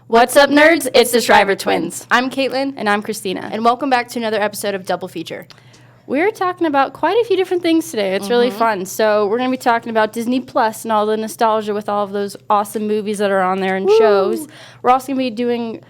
What's up, nerds? It's the Shriver Twins. I'm Kaitlyn. And I'm Kristina. And welcome back to another episode of Double Feature. We're talking about quite a few different things today. It's really fun. So we're going to be talking about Disney Plus and all the nostalgia with all of those awesome movies that are on there and shows. We're also going to be doing,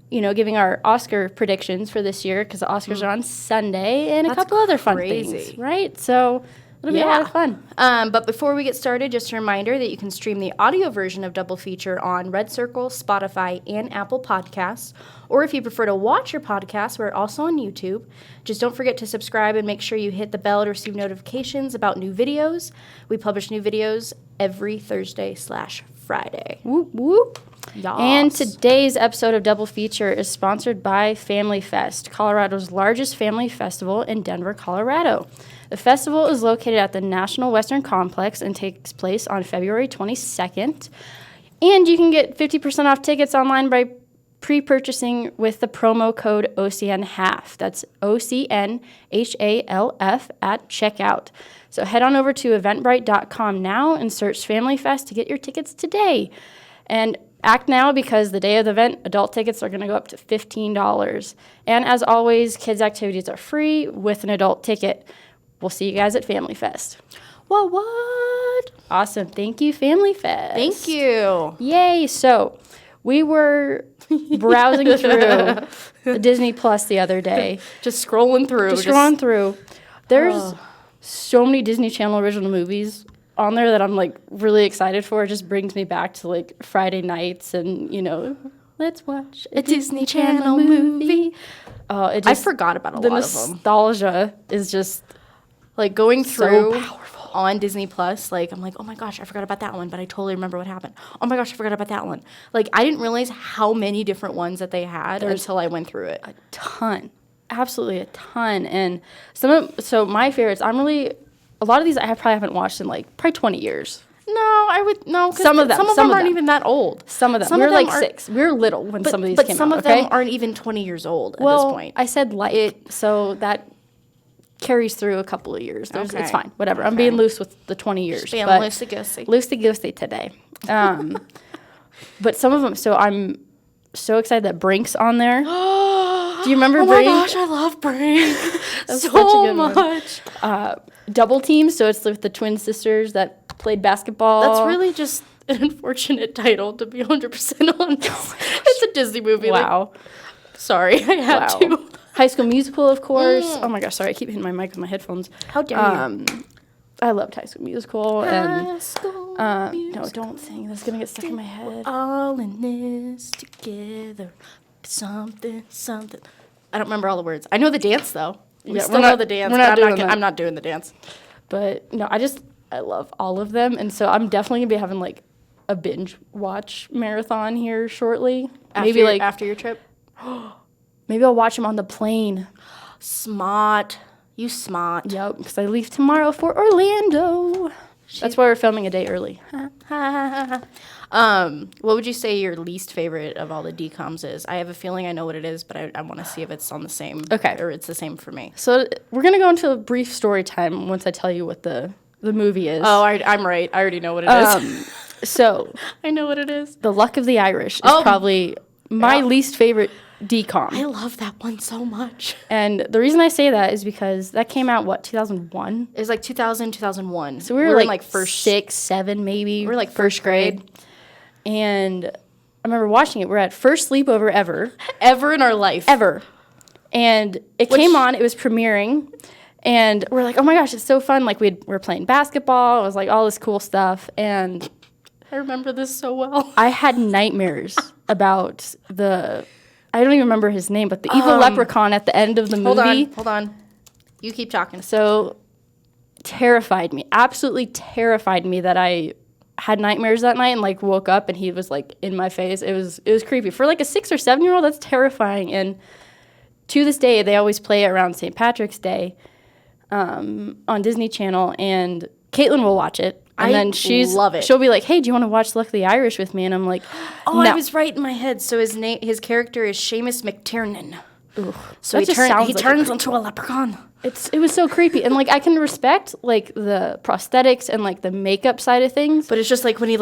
giving our Oscar predictions for this year because the Oscars are on Sunday and a couple other fun things, right? So it'll be a lot of fun. But before we get started, just a reminder that you can stream the audio version of Double Feature on Red Circle, Spotify, and Apple Podcasts. Or if you prefer to watch your podcast, we're also on YouTube. Just don't forget to subscribe and make sure you hit the bell to receive notifications about new videos. We publish new videos every Thursday/Friday. Whoop, whoop. Yas. And today's episode of Double Feature is sponsored by Family Fest, Colorado's largest family festival in Denver, Colorado. The festival is located at the National Western Complex and takes place on February 22nd. And you can get 50% off tickets online by pre-purchasing with the promo code OCNHALF. That's OCNHALF at checkout. So head on over to eventbrite.com now and search Family Fest to get your tickets today. And act now because the day of the event, adult tickets are going to go up to $15. And as always, kids' activities are free with an adult ticket. We'll see you guys at Family Fest. What? Awesome. Thank you, Family Fest. Thank you. Yay. So we were browsing through the Disney Plus the other day. Just scrolling through. There's so many Disney Channel original movies on there that I'm like really excited for. It just brings me back to like Friday nights and, let's watch a Disney Channel movie. I forgot about a lot of them. The nostalgia is just like going through so powerful. On Disney Plus, like I'm like, oh my gosh, I forgot about that one, but I totally remember what happened. Oh my gosh, I forgot about that one. Like I didn't realize how many different ones that they had until I went through it. A ton, absolutely a ton. And so my favorites, a lot of these I probably haven't watched in like probably 20 years. No, some of them aren't even that old. Some of them. We were like 6. We were little when some of these came out. But some of them aren't even 20 years old at this point. I said so that carries through a couple of years. It's fine. Whatever. Okay. I'm being loose with the 20 years. Being loosey-goosey. Loosey-goosey today. But some of them, so I'm so excited that Brink's on there. Do you remember Brink? Oh my gosh, I love Brink so much. Double Team, so it's with the twin sisters that played basketball. That's really just an unfortunate title, to be 100% honest. It's a Disney movie. Wow. Sorry, I had to. High School Musical, of course. Oh my gosh, sorry, I keep hitting my mic with my headphones. How dare you? I loved High School Musical. High School Musical. No, don't sing. That's going to get stuck in my head. All in this together. Something. I don't remember all the words. I know the dance, though. We still know the dance, I'm not doing the dance. But, no, I love all of them. And so I'm definitely going to be having, like, a binge watch marathon here shortly. After your trip? Maybe I'll watch them on the plane. Smart. You smart. Yep, because I leave tomorrow for Orlando. That's why we're filming a day early. What would you say your least favorite of all the Dcoms is? I have a feeling I know what it is, but I want to see if it's on the same. Okay. Or it's the same for me. So we're going to go into a brief story time once I tell you what the movie is. Oh, I'm right. I already know what it is. So I know what it is. The Luck of the Irish is probably my least favorite Dcom. I love that one so much. And the reason I say that is because that came out, 2001? It was like 2000, 2001. So we were like first 6, 7 maybe. We were like first grade. And I remember watching it. We're at first sleepover ever. Ever in our life. Ever. And it came on. It was premiering. And we're like, oh my gosh, it's so fun. Like we were playing basketball. It was like all this cool stuff. And I remember this so well. I had nightmares about I don't even remember his name, but the evil leprechaun at the end of the movie. Hold on. You keep talking. So terrified me, absolutely terrified me that I had nightmares that night and like woke up and he was like in my face. It was creepy. For like a 6 or 7-year-old, that's terrifying. And to this day, they always play it around St. Patrick's Day on Disney Channel, and Kaitlyn will watch it. And then love it. She'll be like, "Hey, do you want to watch Luck of the Irish with me?" And I'm like, "Oh, no." I was right in my head. So his character is Seamus McTiernan. Ooh, so he turns into a leprechaun. It was so creepy, and like I can respect like the prosthetics and like the makeup side of things, but it's just like when he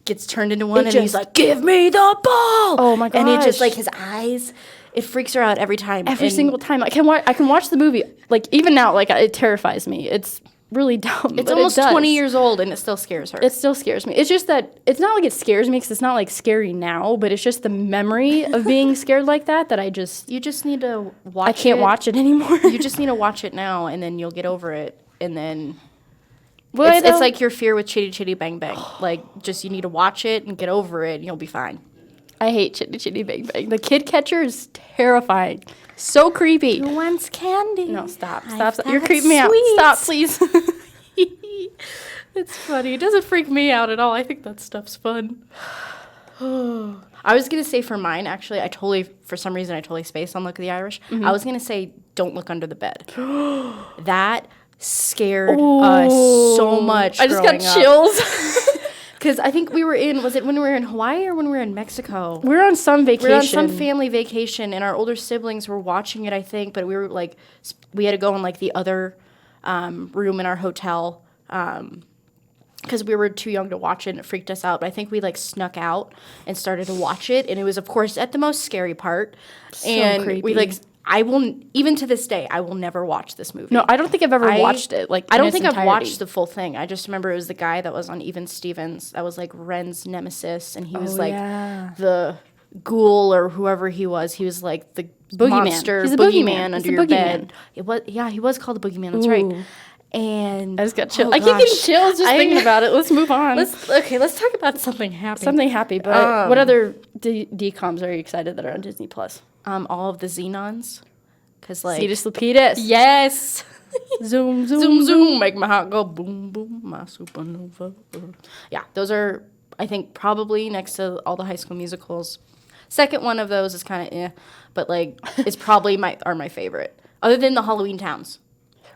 gets turned into one, and he's like, "Give me the ball!" Oh my gosh! And it just like his eyes, it freaks her out every time. Every single time. I can watch the movie like even now. Like it terrifies me. It's really dumb. It's almost 20 years old, and it still scares her. It still scares me. It's just that it's not like it scares me because it's not like scary now, but it's just the memory of being scared like that I just. You just need to watch. I can't watch it anymore. You just need to watch it now, and then you'll get over it, and then. It's like your fear with Chitty Chitty Bang Bang. Like, just you need to watch it and get over it, and you'll be fine. I hate Chitty Chitty Bang Bang. The kid catcher is terrifying. So creepy. Who wants candy? No, stop. You're creeping me out. Stop, please. It's funny. It doesn't freak me out at all. I think that stuff's fun. I was going to say for mine, actually, for some reason, I totally spaced on Look of the Irish. Mm-hmm. I was going to say, Don't Look Under the Bed. That scared us so much. I just got chills. Because I think was it when we were in Hawaii or when we were in Mexico? We were on some vacation. We were on some family vacation, and our older siblings were watching it, I think, but we were like, we had to go in like the other room in our hotel because we were too young to watch it, and it freaked us out. But I think we like snuck out and started to watch it, and it was, of course, at the most scary part. So and creepy. We like, even to this day, I will never watch this movie. No, I don't think I've ever watched it. Like, I don't think I've watched the full thing. I just remember it was the guy that was on Even Stevens that was like Ren's nemesis, and he was like the ghoul or whoever he was. He was like the monster. He's a boogeyman under your bed. He was called the boogeyman. That's right. And I just got chills. I keep getting chills just thinking about it. Let's move on. Let's talk about something happy. Something happy. But what other Dcoms are you excited that are on Disney Plus? All of the Xenons, because like Cetus Lapidus. Yes. Zoom, zoom, zoom, zoom, make my heart go boom, boom, my supernova. Yeah, those are, I think, probably next to all the High School Musicals. Second one of those is kind of but like it's probably my favorite, other than the Halloween Towns.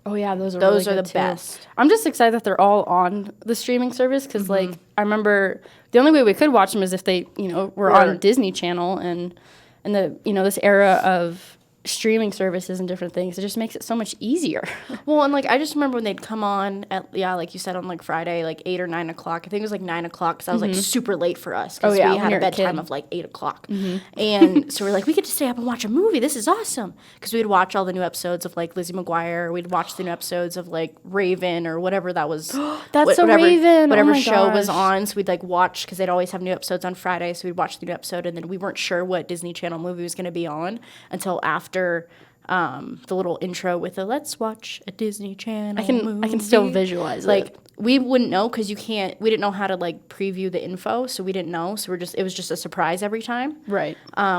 Oh yeah, those are the best. I'm just excited that they're all on the streaming service because like I remember the only way we could watch them is if they were on Disney Channel and the this era of streaming services and different things. It just makes it so much easier. Well, and like I just remember when they'd come on at like you said on like Friday, like 8 or 9 o'clock. I think it was like 9 o'clock because I was like super late for us because we had a bedtime of like 8 o'clock, and so we're like we get to stay up and watch a movie. This is awesome because we'd watch all the new episodes of like Lizzie McGuire. We'd watch the new episodes of like Raven or whatever that was. Raven. Whatever show was on. So we'd like watch because they'd always have new episodes on Friday. So we'd watch the new episode, and then we weren't sure what Disney Channel movie was going to be on until after. The little intro with the "Let's watch a Disney Channel movie." I can still visualize like, it. We wouldn't know because we didn't know how to like preview the info, so we didn't know. So it was just a surprise every time, right?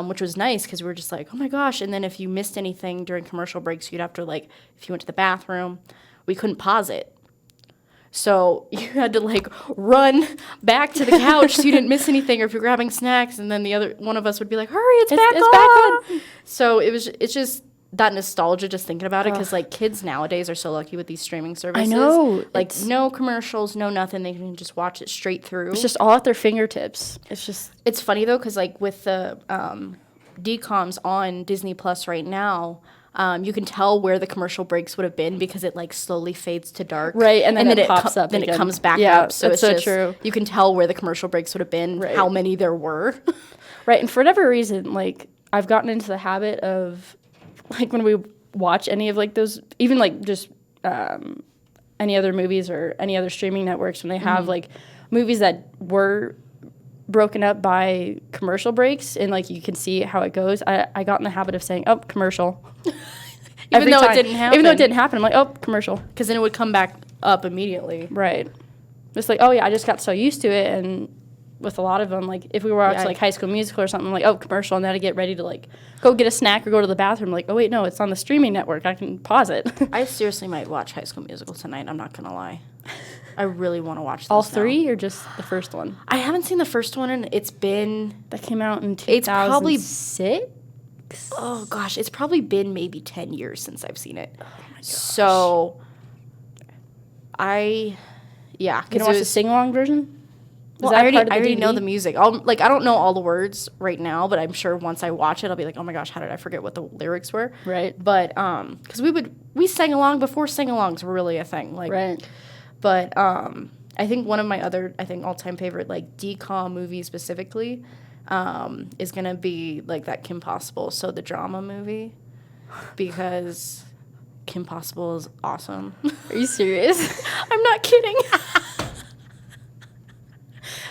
Which was nice because we were just like, oh my gosh! And then if you missed anything during commercial breaks, you'd have to like, if you went to the bathroom, we couldn't pause it. So you had to like run back to the couch so you didn't miss anything, or if you're grabbing snacks, and then the other one of us would be like, "Hurry, it's back on!" So it's just that nostalgia just thinking about it because like kids nowadays are so lucky with these streaming services. I know, like no commercials, no nothing. They can just watch it straight through. It's just all at their fingertips. It's funny though because like with the Dcoms on Disney Plus right now. You can tell where the commercial breaks would have been because it like slowly fades to dark, right? And then it pops up. Then again. It comes back up. So it's so true. You can tell where the commercial breaks would have been, how many there were, right? And for whatever reason, like I've gotten into the habit of like when we watch any of like those, even like just any other movies or any other streaming networks, when they have like movies that were broken up by commercial breaks and like you can see how it goes, I got in the habit of saying, oh, commercial. Even though it didn't happen. I'm like, oh, commercial. Because then it would come back up immediately. Right. It's like, oh yeah, I just got so used to it. And with a lot of them, like if we were watching like High School Musical or something, I'm like, oh, commercial, and then I get ready to like go get a snack or go to the bathroom. Like, oh wait, no, it's on the streaming network. I can pause it. I seriously might watch High School Musical tonight. I'm not gonna lie. I really want to watch this all three or just the first one? I haven't seen the first one, and that came out in 2006. Oh gosh, it's probably been maybe 10 years since I've seen it. Oh my gosh. So can you watch the sing-along version? Well, I already know the music. I don't know all the words right now, but I'm sure once I watch it, I'll be like, oh my gosh, how did I forget what the lyrics were? Right. But because we sang along before sing-alongs were really a thing. Like, right. But I think one of my other, all-time favorite, like, Dcom movies specifically is going to be, like, that Kim Possible, So the Drama movie, because Kim Possible is awesome. Are you serious? I'm not kidding.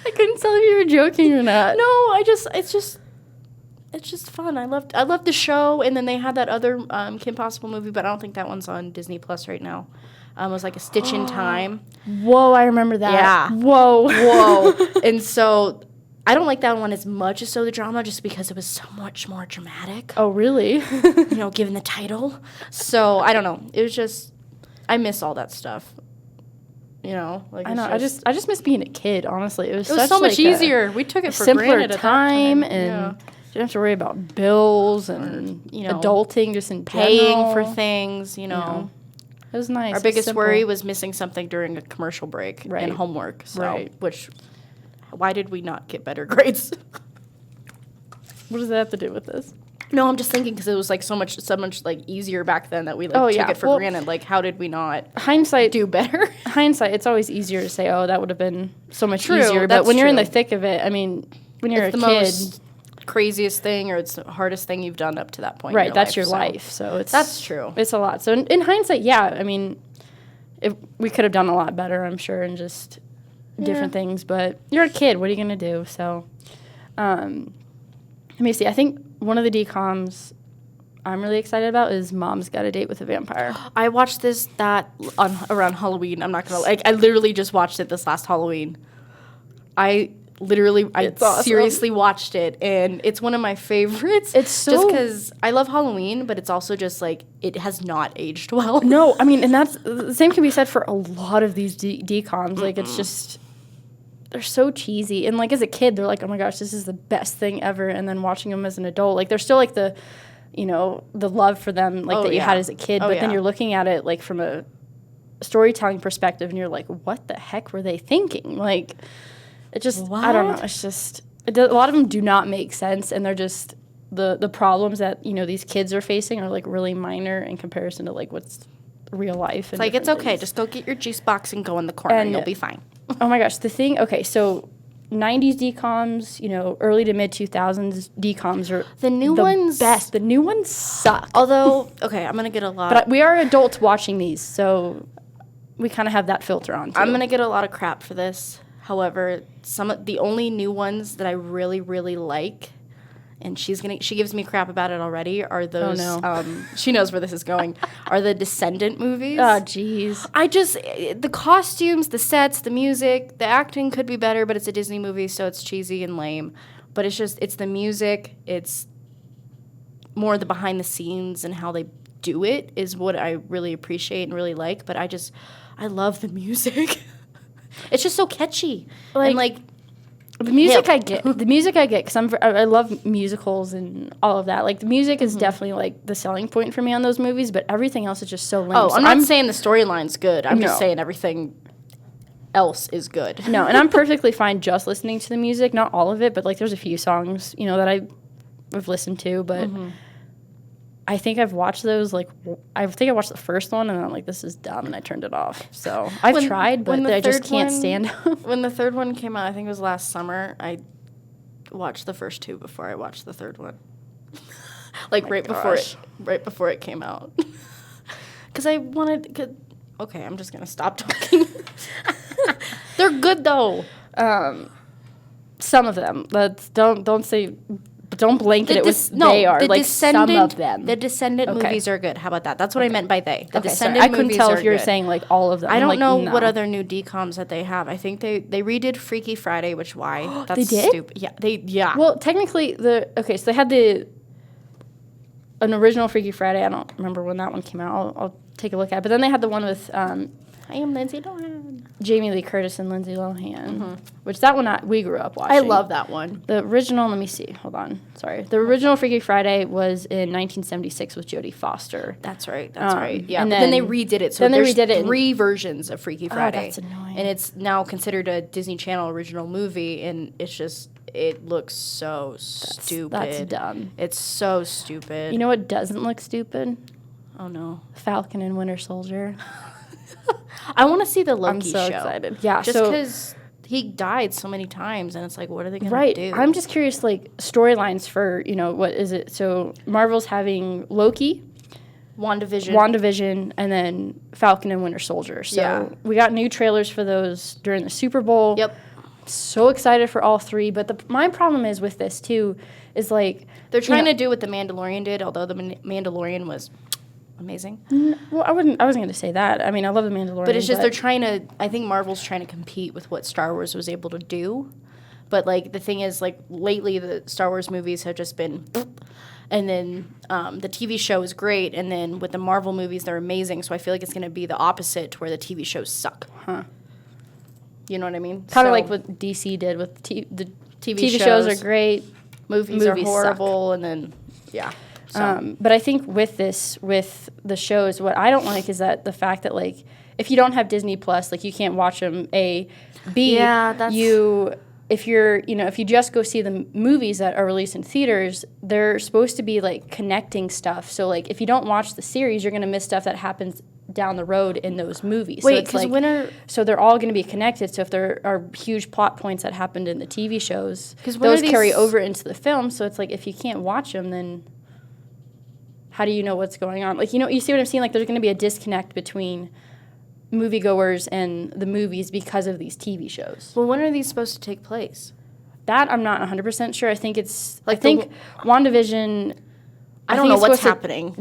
I couldn't tell if you were joking or not. No, it's just fun. I loved the show, and then they had that other Kim Possible movie, but I don't think that one's on Disney Plus right now. It was like A Stitch in Time. Whoa, I remember that. Yeah. Whoa. And so I don't like that one as much as So the Drama, just because it was so much more dramatic. Oh, really? Given the title. So I don't know. It was just, I miss all that stuff. Like I know. I just miss being a kid. Honestly, it was so such, much like, easier. We took it for simpler granted at time, that time. and Yeah. you didn't have to worry about bills and adulting just in Paying general. for things. It was nice. Our It was biggest simple. worry was missing something during a commercial break Right. and homework. So, Right. Why did we not get better grades? What does that have to do with this? No, I'm just thinking because it was like so much like easier back then that we Oh, took yeah. it for granted. Like, how did we not Hindsight, do better? hindsight, it's always easier to say, oh, that would have been so much True, easier. But that's when you're in the true. thick of it, I mean, when you're It's a the kid, most craziest thing, or it's the hardest thing you've done up to that point. right? In That's your so. life. So it's That's true. It's a lot. So in hindsight, yeah, I mean, if we could have done a lot better, I'm sure, and just different things. But you're a kid. What are you gonna do? So, let me see. I think one of the DComs I'm really excited about is Mom's Got a Date with a Vampire. I watched around Halloween. I'm not gonna like. I literally just watched it this last Halloween. I It's awesome. seriously watched it, and it's one of my favorites. It's so- just because I love Halloween, but it's also just like it has not aged well. No, I mean, and that's the same can be said for a lot of these DComs. Like, it's just, they're so cheesy. And, like, as a kid, they're like, oh my gosh, this is the best thing ever. And then watching them as an adult, like, they're still like the love for them, like, that you had as a kid. Oh, But then yeah. you're looking at it, like, from a storytelling perspective, and you're like, what the heck were they thinking? Like, it just, I don't know. It's just, a lot of them do not make sense. And they're just, the problems that, these kids are facing are, like, really minor in comparison to, like, what's real life. It's like, it's okay. Just go get your juice box and go in the corner, and you'll be fine. Oh my gosh, so 90s DComs, early to mid 2000s DComs are The new ones- best. The new ones suck. Although, okay, I'm gonna get a lot. But we are adults watching these, so we kind of have that filter on too. I'm gonna get a lot of crap for this. However, the only new ones that I really, really like, and she gives me crap about it already, are those. Oh, no. She knows where this is going. Are the Descendant movies? Oh jeez. The costumes, the sets, the music, the acting could be better, but it's a Disney movie, so it's cheesy and lame. But it's the music, it's more the behind the scenes and how they do it is what I really appreciate and really like. But I love the music. It's just so catchy. Like, the music I get, because I love musicals and all of that. Like, the music is definitely, like, the selling point for me on those movies, but everything else is just so lame. Oh, So I'm not saying the storyline's good. I'm No. just saying everything else is good. No, and I'm perfectly fine just listening to the music, not all of it, but, like, there's a few songs, that I've listened to, but I think I've watched those, like, I think I watched the first one, and I'm like, this is dumb, and I turned it off. So I've tried, but I just can't stand them. When the third one came out, I think it was last summer, I watched the first two before I watched the third one. Like, right before it came out. Because I wanted... Okay, I'm just going to stop talking. They're good, though. Some of them. Don't say... Don't blanket it with they are. Like, some of them. The Descendant movies are good. How about that? That's what I meant by they. The Okay, Descendant sorry. I couldn't movies tell are if you were good. saying, like, all of them. I I'm don't like, know no. what other new DComs that they have. I think they redid Freaky Friday, which why? That's They did? stupid. Yeah. Well, technically, so they had an original Freaky Friday. I don't remember when that one came out. I'll take a look at it. But then they had the one with I am Lindsay Lohan. Jamie Lee Curtis and Lindsay Lohan, which that one we grew up watching. I love that one. The original, let me see. Hold on. Sorry. The original Freaky Friday was in 1976 with Jodie Foster. That's right. That's right. Yeah. and But then they then- redid it. So then they there's redid it in- 3 versions of Freaky Friday. that's annoying. And it's now considered a Disney Channel original movie, and it's just it looks so stupid. That's dumb. It's so stupid. You know what doesn't look stupid? Oh no. Falcon and Winter Soldier. I want to see the Loki I'm so show. excited. Yeah, just so because he died so many times, and it's like, what are they going to do? I'm just curious, like, storylines for, what is it? So Marvel's having Loki, WandaVision, and then Falcon and Winter Soldier. So we got new trailers for those during the Super Bowl. Yep. So excited for all three. But my problem is with this, too, is, like... They're trying to do what The Mandalorian did, although The Mandalorian was amazing. Well, I wasn't going to say that. I mean, I love The Mandalorian. But it's just they're trying to... I think Marvel's trying to compete with what Star Wars was able to do. But, like, the thing is, like, lately the Star Wars movies have just been... And then the TV show is great. And then with the Marvel movies, they're amazing. So I feel like it's going to be the opposite to where the TV shows suck. Huh. You know what I mean? Kind of like what DC did with the TV shows are great. Movies are horrible. Suck. And then, yeah. So. But I think with the shows, what I don't like is that the fact that, like, if you don't have Disney Plus, like, you can't watch them, A. B, if you just go see the movies that are released in theaters, they're supposed to be, like, connecting stuff. So, like, if you don't watch the series, you're going to miss stuff that happens down the road in those movies. Wait, so so they're all going to be connected. So if there are huge plot points that happened in the TV shows, those carry over into the film. So it's like, if you can't watch them, then how do you know what's going on? Like, you see what I'm saying? Like, there's going to be a disconnect between moviegoers and the movies because of these TV shows. Well, when are these supposed to take place? That I'm not 100% sure. I think it's like WandaVision. I don't know what's happening.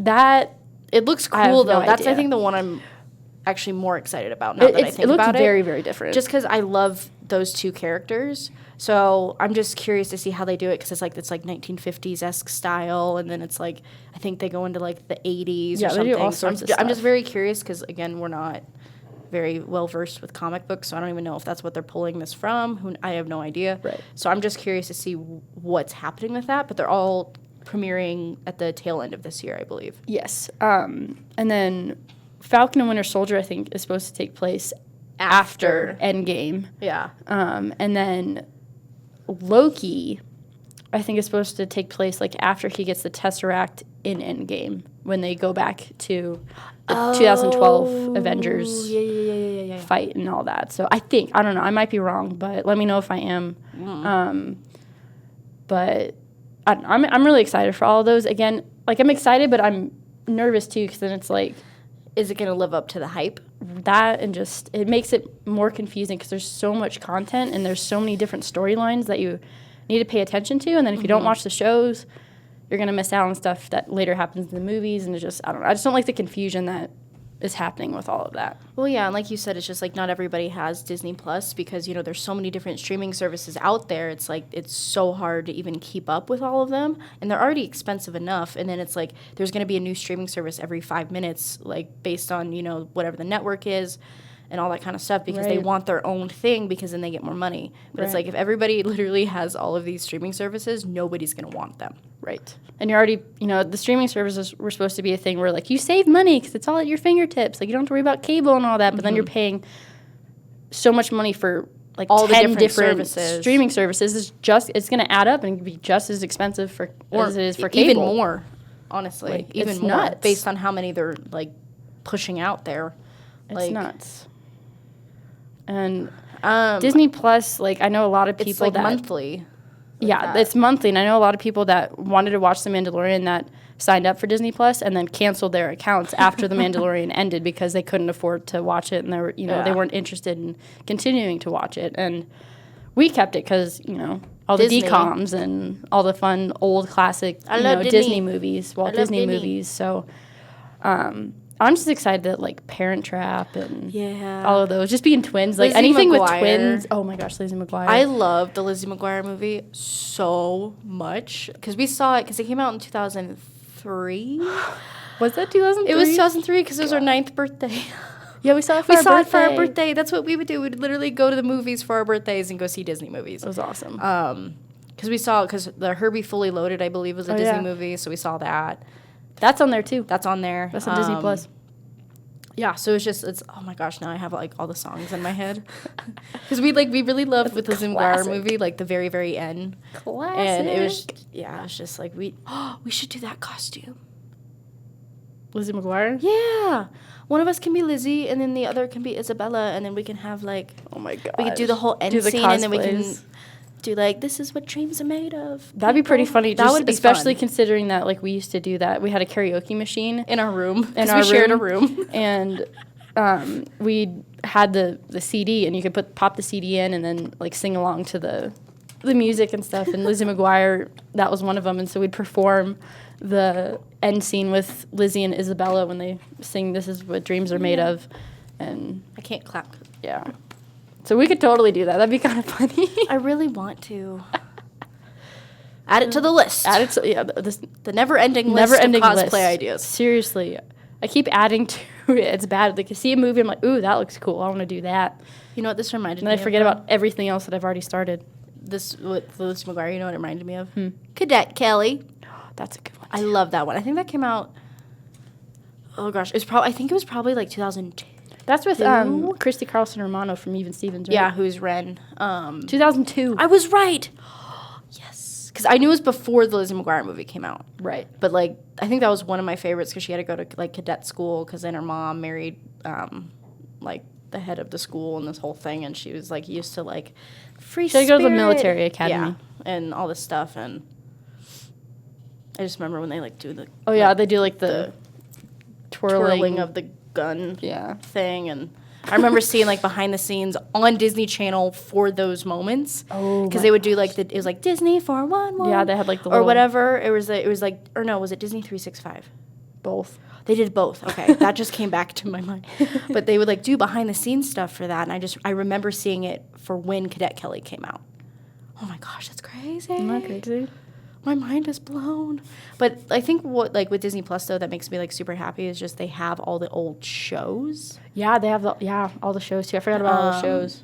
It looks cool though. That's I think the one I'm actually more excited about now that I think about it. It looks very, very different. Just because I love those two characters, so I'm just curious to see how they do it because it's like 1950s-esque style, and then it's like I think they go into like the 80s or something. They do all sorts of stuff. I'm just very curious because again we're not very well versed with comic books, so I don't even know if that's what they're pulling this from. I have no idea. Right. So I'm just curious to see what's happening with that. But they're all premiering at the tail end of this year, I believe. Yes. And then Falcon and Winter Soldier, I think, is supposed to take place after Endgame. Yeah. And then Loki, I think, is supposed to take place like after he gets the Tesseract in Endgame when they go back to the 2012 Avengers fight and all that. So I don't know, I might be wrong, but let me know if I am. But I'm really excited for all of those. Again, like, I'm excited, but I'm nervous too because then it's like, is it going to live up to the hype? That, and just it makes it more confusing because there's so much content and there's so many different storylines that you need to pay attention to. And then if you don't watch the shows, you're going to miss out on stuff that later happens in the movies. And it's just, I don't know. I just don't like the confusion that is happening with all of that. Well, yeah, and like you said, it's just like not everybody has Disney Plus because, there's so many different streaming services out there. It's like it's so hard to even keep up with all of them. And they're already expensive enough. And then it's like there's going to be a new streaming service every 5 minutes, like based on, whatever the network is and all that kind of stuff because they want their own thing because then they get more money. But it's like if everybody literally has all of these streaming services, nobody's going to want them. Right. And you're already, the streaming services were supposed to be a thing where, like, you save money because it's all at your fingertips. Like, you don't have to worry about cable and all that. But then you're paying so much money for, like, all 10 the different services. Streaming services. It's going to add up and be just as expensive as it is for cable. Even more, honestly. Like, even it's more. Nuts. Based on how many they're, like, pushing out there. It's nuts. And Disney Plus, like, I know a lot of people it's like monthly. Yeah, it's monthly, and I know a lot of people that wanted to watch The Mandalorian that signed up for Disney Plus and then canceled their accounts after The Mandalorian ended because they couldn't afford to watch it and they were, they weren't interested in continuing to watch it. And we kept it because, all the Dcoms and all the fun old classic, Disney movies, Walt Disney movies. So, I'm just excited that, like, Parent Trap and all of those, just being twins, like, anything with twins. Oh, my gosh, Lizzie McGuire. I love the Lizzie McGuire movie so much because we saw it because it came out in 2003. Was that 2003? It was 2003 because it was our 9th birthday. Yeah, we saw it for our birthday. That's what we would do. We'd literally go to the movies for our birthdays and go see Disney movies. It was awesome. Because the Herbie Fully Loaded, I believe, was a Disney movie, so we saw that. That's on there, too. That's on there. That's on Disney Plus. Yeah, so it's oh my gosh, now I have, like, all the songs in my head. Because we really loved with the Lizzie McGuire movie, like, the very, very end. Classic. And it was just like, we should do that costume. Lizzie McGuire? Yeah. One of us can be Lizzie, and then the other can be Isabella, and then we can have, like... Oh, my God. We could do the whole end scene, and then we can do, like, this is what dreams are made of. That'd be pretty funny. That would be especially fun. Considering that, like, we used to do that. We had a karaoke machine. In our room. Because we shared a room. And we had the CD, and you could pop the CD in and then, like, sing along to the music and stuff. And Lizzie McGuire, that was one of them. And so we'd perform the end scene with Lizzie and Isabella when they sing This Is What Dreams Are Made Of. And I can't clap. yeah. So we could totally do that. That'd be kind of funny. I really want to. Add it to the list. Add it to, The never-ending list of cosplay ideas. Seriously. I keep adding to it. It's bad. Like, I see a movie, I'm like, ooh, that looks cool. I want to do that. You know what this reminded And me then I forget about everything else that I've already started. This with Lizzie McGuire, you know what it reminded me of? Cadet Kelly. That's a good one. I love that one. I think that came out. Oh gosh, I think it was probably like 2002. That's with Christy Carlson Romano from Even Stevens, right? Yeah, who's Ren? 2002. I was right. Yes, because I knew it was before the Lizzie McGuire movie came out. Right. But like, I think that was one of my favorites because she had to go to like cadet school because then her mom married like the head of the school and this whole thing, and she was like used to like free She had to spirit. go to the military academy. Yeah, and all this stuff, and I just remember when they like do the They do like the twirling of the gun thing, and I remember seeing like behind the scenes on Disney Channel for those moments. Oh, because they would do like it was like Disney 411. Yeah, they had like the or whatever. It was like or no, was it Disney 365? both. They did both. Okay, that just came back to my mind. But they would like do behind the scenes stuff for that, and I remember seeing it for when Cadet Kelly came out. Oh my gosh, that's crazy. Isn't that crazy? My mind is blown. But I think what like with Disney Plus though that makes me like super happy is just they have all the old shows. Yeah, they have all the shows too. I forgot about all the shows.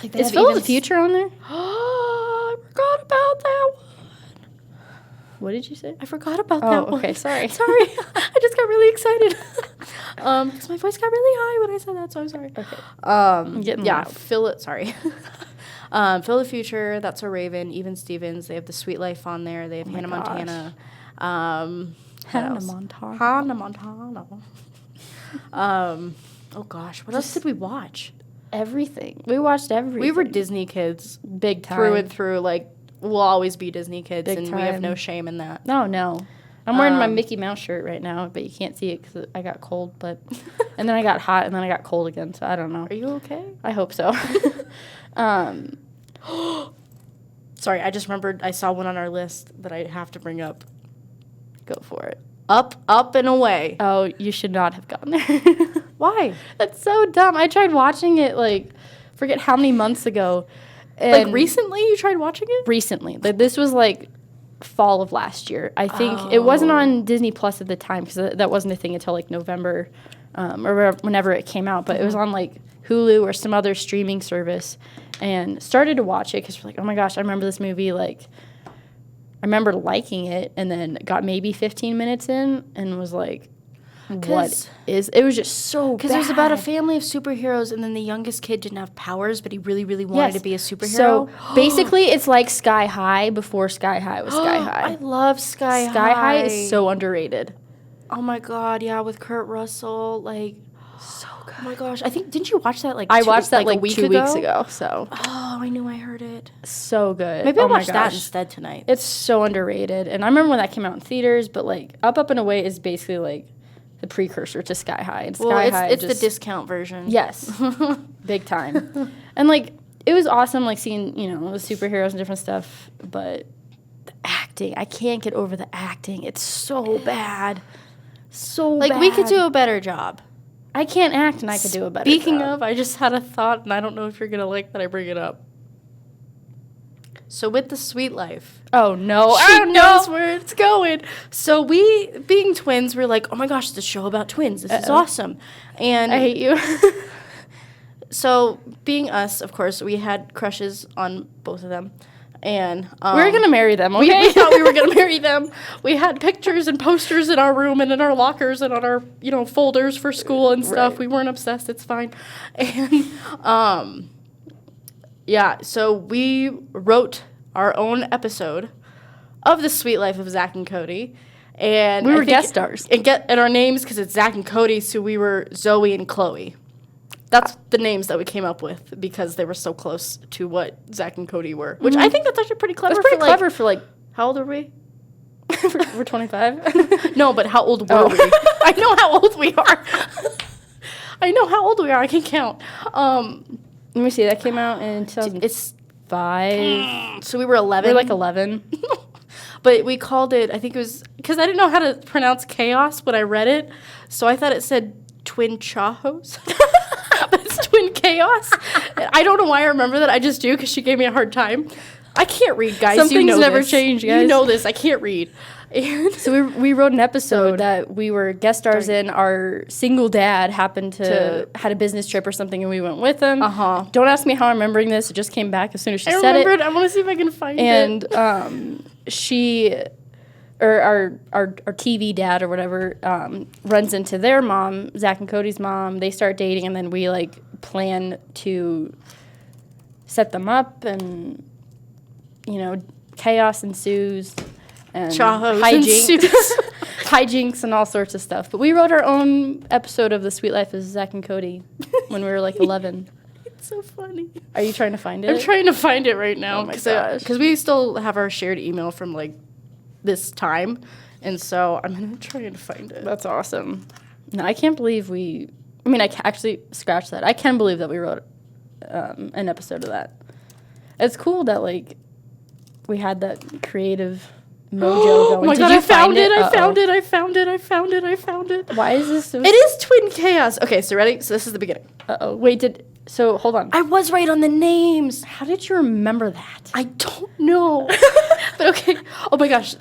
Like Is Phil of the Future on there? I forgot about that one. What did you say? I forgot about that one. Okay, sorry. Sorry. I just got really excited. Because my voice got really high when I said that, so I'm sorry. Okay. I'm getting yeah, loud. Phil of the Future, That's So Raven, Even Stevens. They have The Sweet Life on there. They have Hannah Montana. Hannah Montana. Hannah Montana. Oh gosh, what else did we watch? Everything. We watched everything. We were Disney kids. Big time. Through and through. Like, we'll always be Disney kids, Big and time. we have no shame in that. No. I'm wearing my Mickey Mouse shirt right now, but you can't see it because I got cold. But and then I got hot, and then I got cold again. So I don't know. Are you okay? I hope so. Sorry, I just remembered I saw one on our list that I have to bring up. Go for it. Up, and Away. Oh, you should not have gone there. Why? That's so dumb. I tried watching it, like, forget how many months ago. And Like, recently you tried watching it? recently. Like, this was, like, fall of last year. I think it wasn't on Disney Plus at the time because that wasn't a thing until, like, November or whenever it came out. But it was on, like, Hulu or some other streaming service. And started to watch it because we're like, oh, my gosh, I remember this movie, like, I remember liking it, and then got maybe 15 minutes in and was like, it was just so bad. Because it was about a family of superheroes, and then the youngest kid didn't have powers, but he really, really wanted to be a superhero. So basically, it's like Sky High before Sky High was Sky High. I love Sky High. Sky High is so underrated. Oh my god, yeah, with Kurt Russell, like so good. Oh my gosh, I think didn't you watch that like I watched that like a week 2 ago? weeks ago. So Oh, I knew I heard it. so good. Maybe I'll my watch that gosh. instead tonight. It's so underrated, and I remember when that came out in theaters. But like Up and Away is basically like the precursor to Sky High. And Sky High it's just, the discount version. Yes, big time. And like it was awesome, like seeing the superheroes and different stuff. But the acting, I can't get over the acting. It's so bad, so Like bad. we could do a better job. I can't act, and I could do a better. Speaking job. of, I just had a thought, and I don't know if you're gonna like that I bring it up. So with The Sweet Life. Oh no! She knows where it's going. So we, being twins, we're like, oh my gosh, this show about twins. This is awesome. And I hate you. so being us, of course, we had crushes on both of them. And We're gonna marry them, okay? we thought we were gonna marry them. We had pictures and posters in our room and in our lockers and on our, folders for school and stuff. Right. We weren't obsessed, it's fine. And yeah, so we wrote our own episode of The Sweet Life of Zach and Cody. And We were guest stars. And our names, because it's Zach and Cody, so we were Zoe and Chloe. That's the names that we came up with because they were so close to what Zach and Cody were. Which I think that's actually pretty clever. That's pretty clever for, like, how old are we? we're 25. No, but how old were we? I know how old we are. I know how old we are. I can count. Let me see. That came out in 2005. It's 5. So we were 11. We were like 11. But we called it, I think it was, because I didn't know how to pronounce chaos when I read it. So I thought it said Twin Chahos. But it's Twin Chaos. I don't know why I remember that. I just do because she gave me a hard time. I can't read, guys. Some things never this. change, guys. You know this. I can't read. And So we wrote an episode that we were guest stars in. Our single dad happened to had a business trip or something, and we went with him. Don't ask me how I'm remembering this. It just came back as soon as she said it. I want to see if I can find it. And our TV dad or whatever runs into their mom, Zach and Cody's mom. They start dating, and then we like plan to set them up, and chaos ensues. And Chahos hijinks and all sorts of stuff. But we wrote our own episode of The Sweet Life of Zach and Cody when we were like 11. It's so funny. Are you trying to find it? I'm trying to find it right now. Oh my gosh. Because we still have our shared email from like this time. And so I'm going to try and find it. That's awesome. No, I can't believe actually scratch that. I can believe that we wrote an episode of that. It's cool that like we had that creative mojo going. Oh my God, I found it. I found it. Why is this so... It is Twin Chaos. Okay, so ready? So this is the beginning. Uh-oh. Wait, hold on. I was right on the names. How did you remember that? I don't know. But okay. Oh my gosh.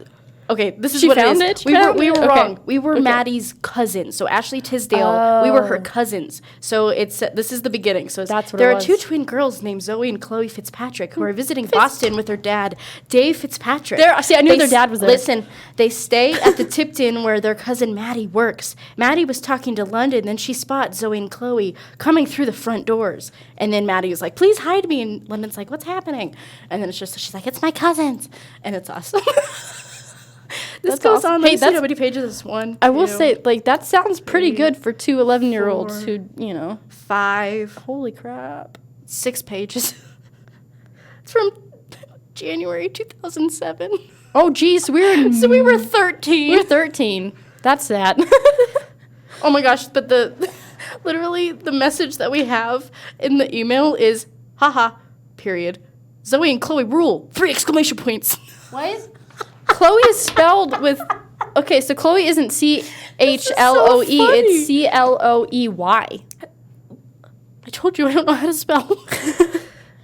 Okay, this is She what found it is. it? We were Okay. wrong. We were Okay. Maddie's cousins. So Ashley Tisdale, we were her cousins. So this is the beginning. So That's what there it are was. 2 twin girls named Zoe and Chloe Fitzpatrick who are visiting Boston with their dad, Dave Fitzpatrick. I knew their dad was there. Listen, they stay at the Tipton where their cousin Maddie works. Maddie was talking to London, then she spots Zoe and Chloe coming through the front doors. And then Maddie was like, "Please hide me." And London's like, "What's happening?" And then she's like, "It's my cousins." And it's awesome. This That's goes awesome. on. Hey, Hey, that's- how many pages is one? I will 2, say, like, that sounds pretty 3, good for 2 11-year-olds 4. who, 5, holy crap. 6 pages. It's from January 2007. Oh, geez, So we were 13. we're 13. That's that. Oh my gosh, but literally the message that we have in the email is, haha, period. Zoe and Chloe rule, 3 exclamation points. Why is Chloe is spelled with... Okay, so Chloe isn't Chloe, it's Cloey. I told you I don't know how to spell.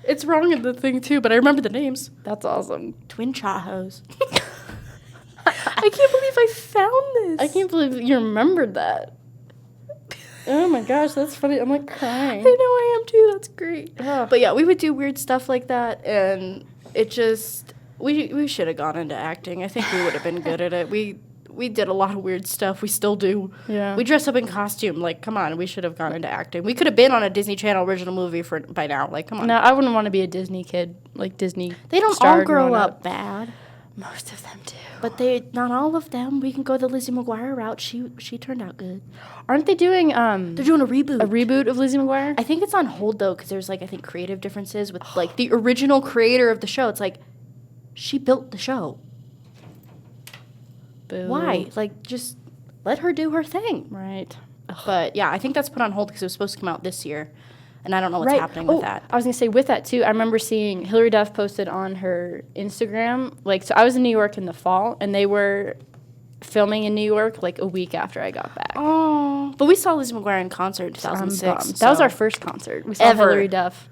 It's wrong in the thing too, but I remember the names. That's awesome. Twin Chahos. I can't believe I found this. I can't believe you remembered that. Oh my gosh, that's funny. I'm like crying. I know I am too. That's great. Ugh. But yeah, we would do weird stuff like that, and it just we should have gone into acting. I think we would have been good at it. We did a lot of weird stuff. We still do. Yeah. We dress up in costume. Like, come on, we should have gone into acting. We could have been on a Disney Channel original movie by now. Like, come on. No, I wouldn't want to be a Disney kid, like Disney. They don't star all grow growing up bad. Most of them do. But not all of them. We can go the Lizzie McGuire route. She turned out good. Aren't they doing They're doing a reboot. a reboot of Lizzie McGuire? I think it's on hold though, because there's like I think creative differences with like the original creator of the show. It's like she built the show. Boo. Why? Like just let her do her thing. Right. But yeah, I think that's put on hold because it was supposed to come out this year, and I don't know what's happening with that. I was gonna say with that too. I remember seeing Hillary Duff posted on her Instagram. Like, so I was in New York in the fall, and they were filming in New York like a week after I got back. Oh, but we saw Lizzie McGuire in concert in I'm 2006. bummed. That was our first concert. We saw Ever. Hillary Duff.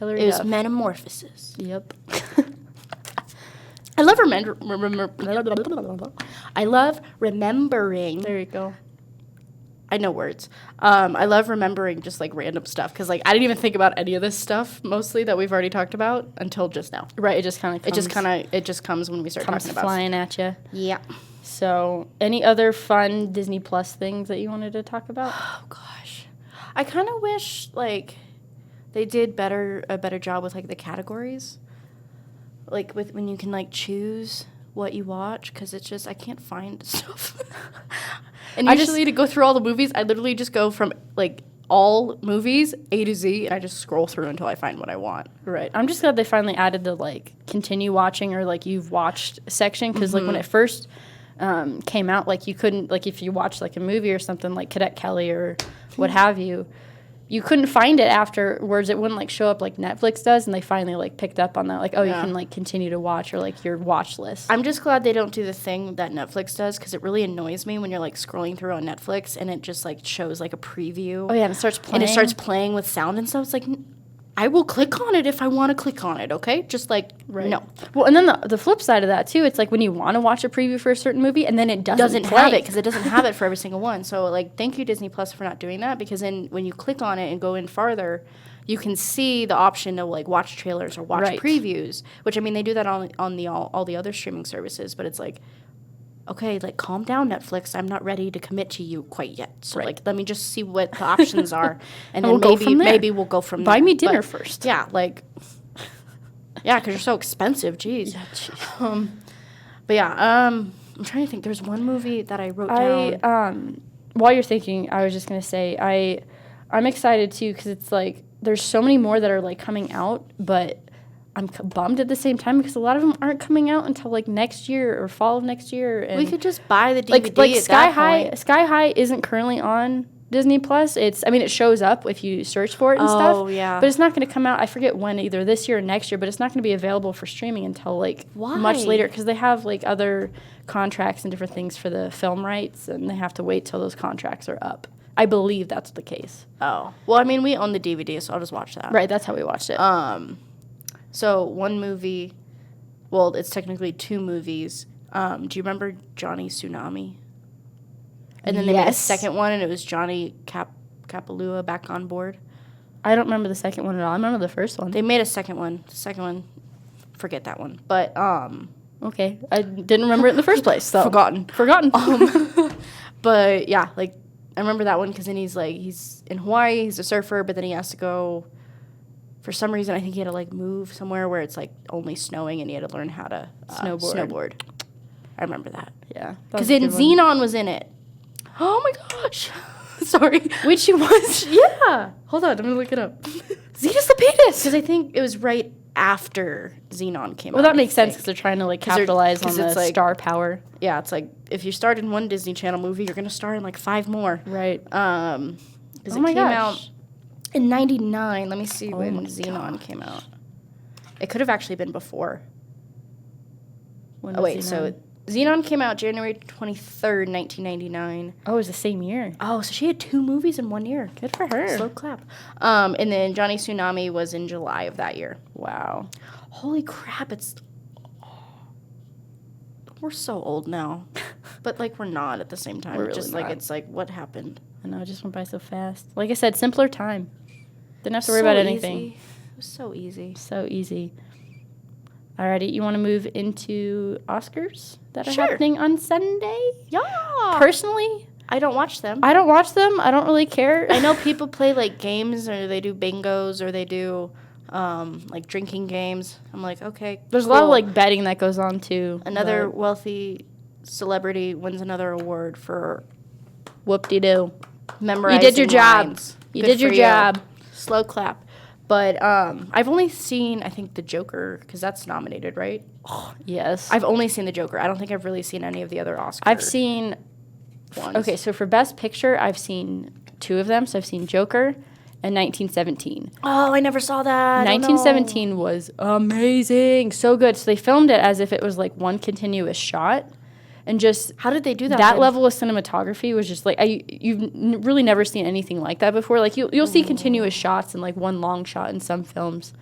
It was Metamorphosis. Yep. I love I love remembering. There you go. I know words. I love remembering just like random stuff because like I didn't even think about any of this stuff mostly that we've already talked about until just now. Right. It just kind of. It just comes when we start comes talking about. flying at you. Yeah. So, any other fun Disney Plus things that you wanted to talk about? Oh gosh, I kind of wish like they did a better job with like the categories, like with when you can like choose what you watch because it's just I can't find stuff. And I usually to go through all the movies, I literally just go from like all movies A to Z, and I just scroll through until I find what I want. Right. I'm just glad they finally added the like continue watching or like you've watched section because like when it first came out, like you couldn't like if you watched like a movie or something like Cadet Kelly or what have you. You couldn't find it afterwards. It wouldn't, like, show up like Netflix does, and they finally, like, picked up on that. Like, you can, like, continue to watch or, like, your watch list. I'm just glad they don't do the thing that Netflix does because it really annoys me when you're, like, scrolling through on Netflix and it just, like, shows, like, a preview. Oh, yeah, and it starts playing. And it starts playing with sound and stuff. It's like, I will click on it if I want to click on it, okay? Just, like, no. Well, and then the flip side of that, too, it's like when you want to watch a preview for a certain movie, and then it doesn't have it because it doesn't have it for every single one. So, like, thank you, Disney Plus, for not doing that because then when you click on it and go in farther, you can see the option to, like, watch trailers or watch previews, which, I mean, they do that on all the other streaming services, but it's like, okay, like, calm down, Netflix. I'm not ready to commit to you quite yet. So, like, let me just see what the options are, and then maybe we'll go from there. Buy me dinner first. Yeah, like, yeah, because you're so expensive. Jeez. Yeah, but yeah, I'm trying to think. There's one movie that I wrote down. While you're thinking, I was just gonna say I'm excited too because it's like there's so many more that are like coming out, but I'm bummed at the same time because a lot of them aren't coming out until like next year or fall of next year. And we could just buy the DVD like at Sky that High. point. Sky High isn't currently on Disney Plus. It shows up if you search for it and stuff. Oh yeah. But it's not going to come out. I forget when, either this year or next year. But it's not going to be available for streaming until like much later because they have like other contracts and different things for the film rights, and they have to wait till those contracts are up. I believe that's the case. Oh well, I mean we own the DVD, so I'll just watch that. Right, that's how we watched it. So one movie, well, it's technically two movies. Do you remember Johnny Tsunami? And then they made a second one, and it was Johnny Kapalua back on board. I don't remember the second one at all. I remember the first one. They made a second one. The second one, forget that one. But okay, I didn't remember it in the first place. So forgotten. But yeah, like I remember that one because then he's in Hawaii. He's a surfer, but then he has to go. For some reason, I think he had to, like, move somewhere where it's, like, only snowing, and he had to learn how to snowboard. I remember that. Yeah. Because then Xenon was in it. Oh, my gosh. Sorry. Which she was? Yeah. Hold on. I'm going to look it up. Xenos the penis. Because I think it was right after Xenon came out. Well, that makes sense because they're trying to, like, capitalize on the star power. Yeah, it's like, if you start in one Disney Channel movie, you're going to star in, like, 5 more. Right. Because it came out in 99, let me see when Xenon came out. It could have actually been before. So Xenon came out January 23rd, 1999. Oh, it was the same year. Oh, so she had 2 movies in 1 year. Good for her. Slow clap. And then Johnny Tsunami was in July of that year. Wow. Holy crap, we're so old now. But, like, we're not at the same time. We're really just, not. like, it's like, what happened? I know, it just went by so fast. Like I said, simpler time. Didn't have to worry about anything. Easy. It was so easy. So easy. Alrighty, you want to move into Oscars that are happening on Sunday? Yeah. Personally, I don't watch them. I don't watch them. I don't really care. I know people play, like, games, or they do bingos, or they do, like, drinking games. I'm like, okay, There's a lot of, like, betting that goes on, too. Another wealthy celebrity wins another award for whoop-de-doo. Memorizing You did your job. lines. You Good did your for job. Slow clap. But I've only seen, I think, The Joker, because that's nominated, right? Oh, yes. I've only seen The Joker. I don't think I've really seen any of the other Oscars. I've seen ones. Okay, so for Best Picture, I've seen 2 of them. So I've seen Joker and 1917. Oh, I never saw that. 1917 was amazing. So good. So they filmed it as if it was like one continuous shot. And just how did they do that? That level of cinematography was just like you've really never seen anything like that before. Like you'll see continuous shots and like one long shot in some films,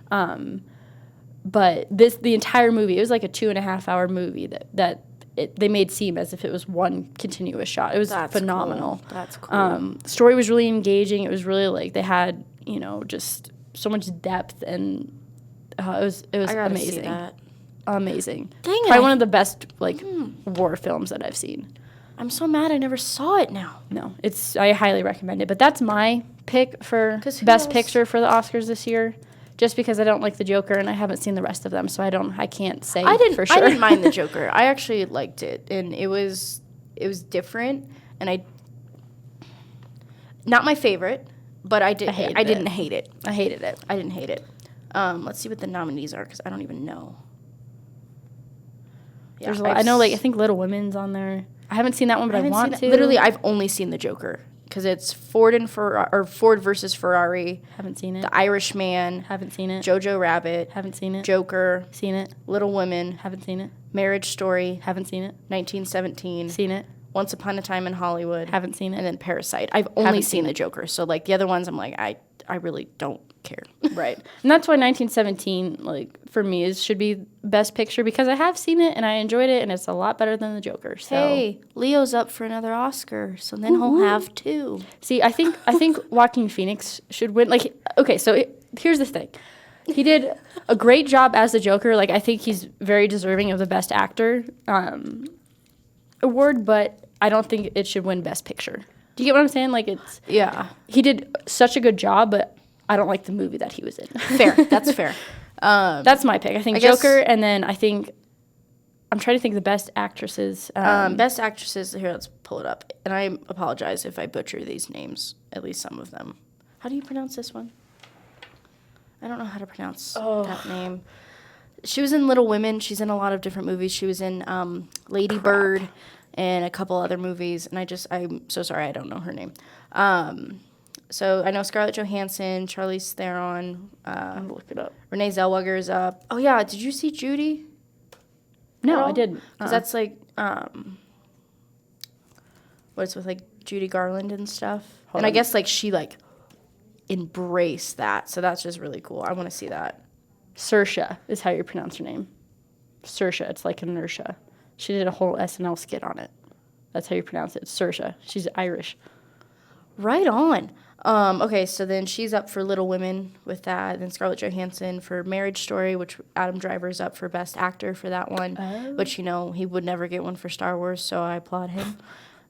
but the entire movie, it was like a 2.5 hour movie that they made seem as if it was one continuous shot. It was phenomenal. Cool. That's cool. The story was really engaging. It was really like they had just so much depth, and it was amazing. See that. Amazing. Dang it. Probably one of the best war films that I've seen. I'm so mad I never saw it now. No, I highly recommend it. But that's my pick for Best Picture for the Oscars this year. just because I don't like the Joker and I haven't seen the rest of them, so I can't say for sure. I didn't mind the Joker. I actually liked it, and it was different, and not my favorite, but I didn't hate it. I hated it. I didn't hate it. Let's see what the nominees are, because I don't even know. Yeah, There's a lot. I know, like, I think Little Women's on there. I haven't seen that one, but I want to. Literally, I've only seen the Joker, because it's Ford versus Ferrari. Haven't seen it. The Irishman. Haven't seen it. Jojo Rabbit. Haven't seen it. Joker. Seen it. Little Women. Haven't seen it. Marriage Story. Haven't seen it. 1917. Seen it. Once Upon a Time in Hollywood. Haven't seen it. And then Parasite. I've only seen the Joker. So, like, the other ones, I'm like, I really don't care. Right. And that's why 1917, like, for me, should be Best Picture, because I have seen it and I enjoyed it, and it's a lot better than the Joker. So. Hey, Leo's up for another Oscar, so then he'll have 2. See, I think Joaquin Phoenix should win. Like, okay, so here's the thing. He did a great job as the Joker. Like, I think he's very deserving of the Best Actor award, but I don't think it should win Best Picture. Do you get what I'm saying? Like, it's... Yeah. He did such a good job, but I don't like the movie that he was in. Fair. That's fair. That's my pick. I think Joker, and then I think... I'm trying to think of the Best Actresses. Best Actresses... Here, let's pull it up. And I apologize if I butcher these names, at least some of them. How do you pronounce this one? I don't know how to pronounce that name. She was in Little Women. She's in a lot of different movies. She was in Lady Bird and a couple other movies. And I'm so sorry I don't know her name. So I know Scarlett Johansson, Charlize Theron. I'm going to look it up. Renee Zellweger is up. Oh, yeah. Did you see Judy? No, I didn't. Because that's like, what's with like Judy Garland and stuff. I guess like she like embraced that. So that's just really cool. I want to see that. Saoirse is how you pronounce her name. Saoirse. It's like inertia. She did a whole SNL skit on it. That's how you pronounce it. Saoirse. She's Irish. Right on. Okay, so then she's up for Little Women with that. Then Scarlett Johansson for Marriage Story, which Adam Driver's up for Best Actor for that one. Which, you know, he would never get one for Star Wars, so I applaud him.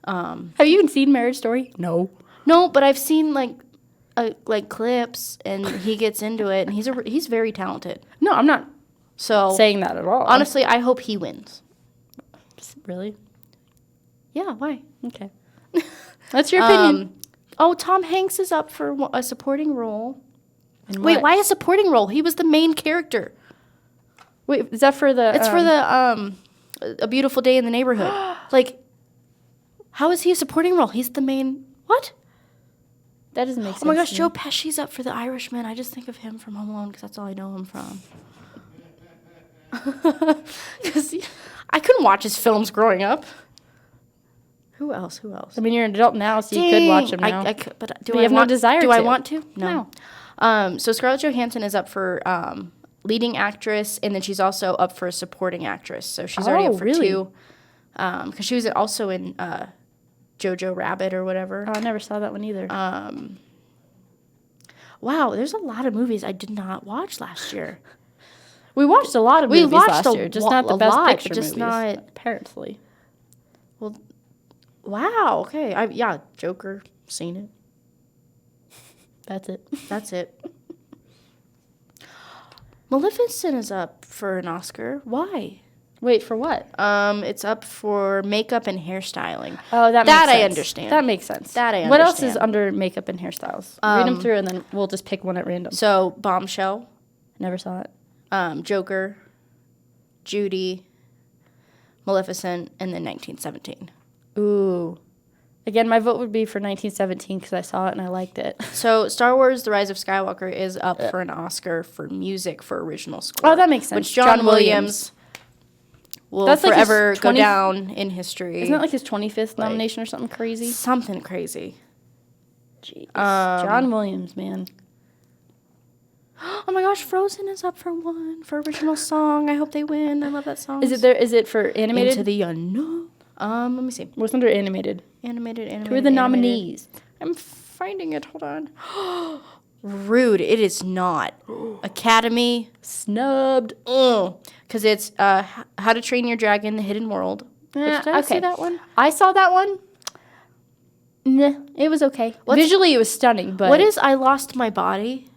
Have you even seen Marriage Story? No. No, but I've seen like clips, and he gets into it, and he's very talented. No, I'm not saying that at all. Honestly, I hope he wins. Really? Yeah, why? Okay. That's your opinion. Tom Hanks is up for a supporting role. Wait, why a supporting role? He was the main character. Wait, is that for the... It's for the A Beautiful Day in the Neighborhood. Like, how is he a supporting role? He's the main... What? That doesn't make sense. Oh my gosh, Joe Pesci's up for The Irishman. I just think of him from Home Alone because that's all I know him from. Because I couldn't watch his films growing up. Who else? I mean, you're an adult now, so you could watch them now. I could, but you have no desire to. Do I want to? No. So Scarlett Johansson is up for leading actress, and then she's also up for supporting actress. So she's already up for 2. Because she was also in Jojo Rabbit or whatever. Oh, I never saw that one either. Wow, there's a lot of movies I did not watch last year. We watched a lot of movies last year, just not the Best Picture just movies, not apparently. Well, wow. Okay. Joker. Seen it. That's it. That's it. Maleficent is up for an Oscar. Why? Wait, for what? It's up for makeup and hairstyling. Oh, that makes sense. I understand. That makes sense. That I understand. What else is under makeup and hairstyles? Read them through, and then we'll just pick one at random. So, Bombshell. Never saw it. Joker, Judy, Maleficent, and then 1917. Ooh. Again, my vote would be for 1917 because I saw it and I liked it. So, Star Wars The Rise of Skywalker is up for an Oscar for music for original score. Oh, that makes sense. Which John Williams will forever go down in history. Isn't that like his 25th nomination or something crazy? Something crazy. Jeez. John Williams, man. Oh my gosh, Frozen is up for 1 for original song. I hope they win. I love that song. Is it for animated? Into the Unknown. Let me see. What's under animated? Animated. Who are the nominees? I'm finding it. Hold on. Rude. It is not. Academy. Snubbed. Because it's How to Train Your Dragon, The Hidden World. Did I see that one? I saw that one. Nah, it was okay. Visually, it was stunning, but... What is I Lost My Body?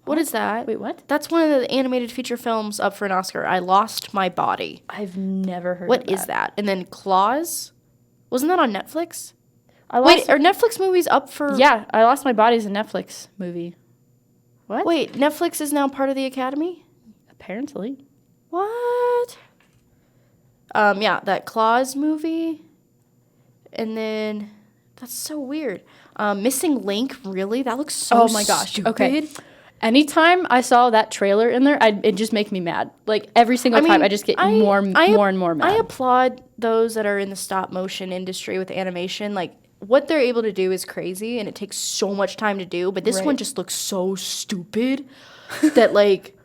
What is that? Wait, what? That's one of the animated feature films up for an Oscar. I Lost My Body. I've never heard of What that. is that? And then Claws? Wasn't that on Netflix? I lost, Wait, are Netflix movies up for... Yeah, I Lost My Body is a Netflix movie. What? Wait, Netflix is now part of the Academy? Apparently. What? Yeah, that Claws movie. And then... That's so weird. Missing Link, really? That looks so stupid. Okay. Anytime I saw that trailer in there, it just make me mad. Like, every single time, I just get more and more mad. I applaud those that are in the stop motion industry with animation. Like, what they're able to do is crazy, and it takes so much time to do. But this one just looks so stupid that, like...